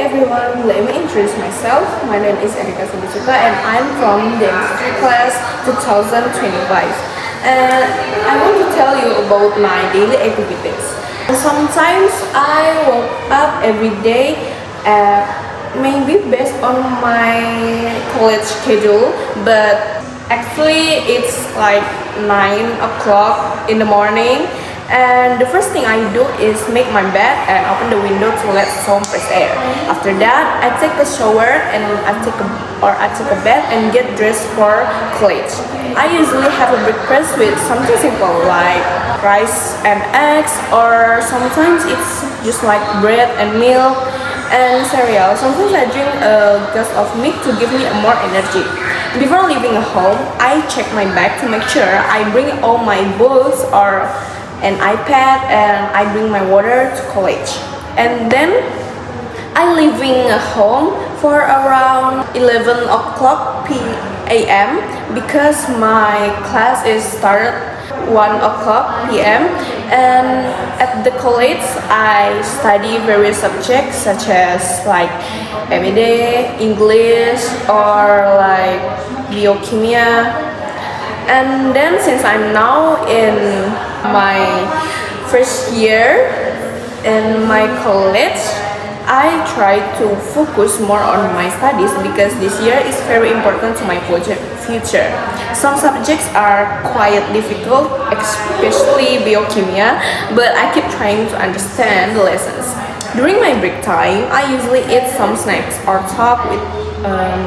everyone, let me introduce myself. My name is Erika Sindisuka and I'm from the Industry Class 2025. And I want to tell you about my daily activities. Sometimes I wake up every day, maybe based on my college schedule, but actually it's like 9 o'clock in the morning. And the first thing I do is make my bed and open the window to let some fresh air. After that, I take a shower and I take a bath and get dressed for college. I usually have a breakfast with something simple like rice and eggs, or sometimes it's just like bread and milk and cereal. Sometimes I drink a glass of milk to give me more energy. Before leaving home, I check my bag to make sure I bring all my books or an iPad, and I bring my water to college. And then I leaving home for around 11 o'clock p.m. because my class is started 1 o'clock p.m. And at the college I study various subjects such as like MED, English, or like biokimia. And then since I'm now in my first year in my college, I try to focus more on my studies because this year is very important to my future. Some subjects are quite difficult, especially biokimia, but I keep trying to understand the lessons. During my break time, I usually eat some snacks or talk with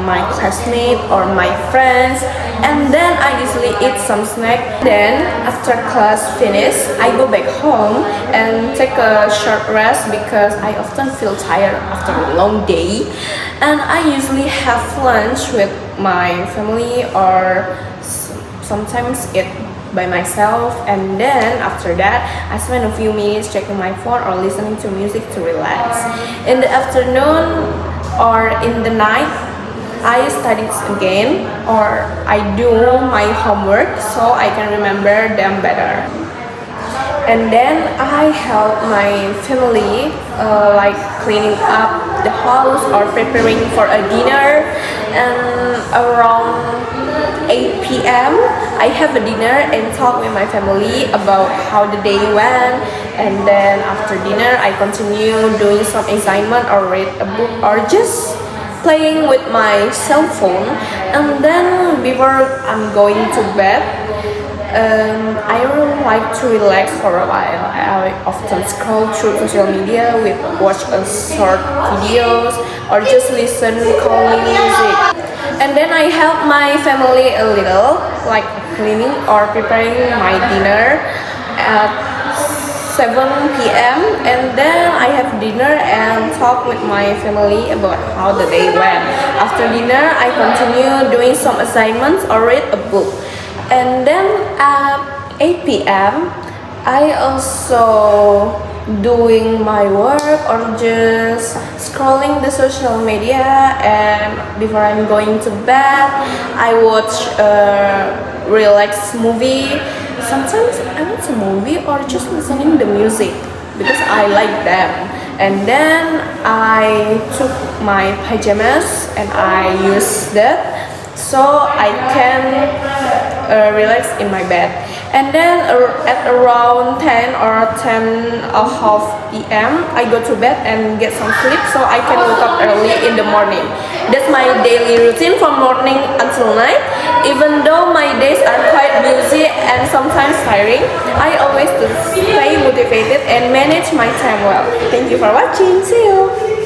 my classmates or my friends, and then I usually eat some snack. Then after class finish, I go back home and take a short rest because I often feel tired after a long day. And I usually have lunch with my family or sometimes eat by myself, and then after that I spend a few minutes checking my phone or listening to music to relax. In the afternoon or in the night, I study again or I do my homework so I can remember them better. And then I help my family like cleaning up the house or preparing for a dinner. And around 8 p.m. I have a dinner and talk with my family about how the day went. And then after dinner I continue doing some assignment or read a book or just playing with my cell phone. And then before I'm going to bed, I really like to relax for a while. I often scroll through social media with watch a short videos or just listen calming music. And then I help my family a little, like cleaning or preparing my dinner at 7 p.m. and then I have dinner and talk with my family about how the day went. After dinner, I continue doing some assignments or read a book. And then at 8 p.m. I also doing my work or just scrolling the social media. And before I'm going to bed, I watch a relaxed movie. Sometimes I watch a movie or just listening the music because I like them. And then I took my pajamas and I use that so I can relax in my bed. And then at around 10 or 10 and a half p.m. I go to bed and get some sleep so I can wake up early in the morning. That's my daily routine from morning until night. Even though my days are quite busy and sometimes tiring, I always stay motivated and manage my time well. Thank you for watching. See you!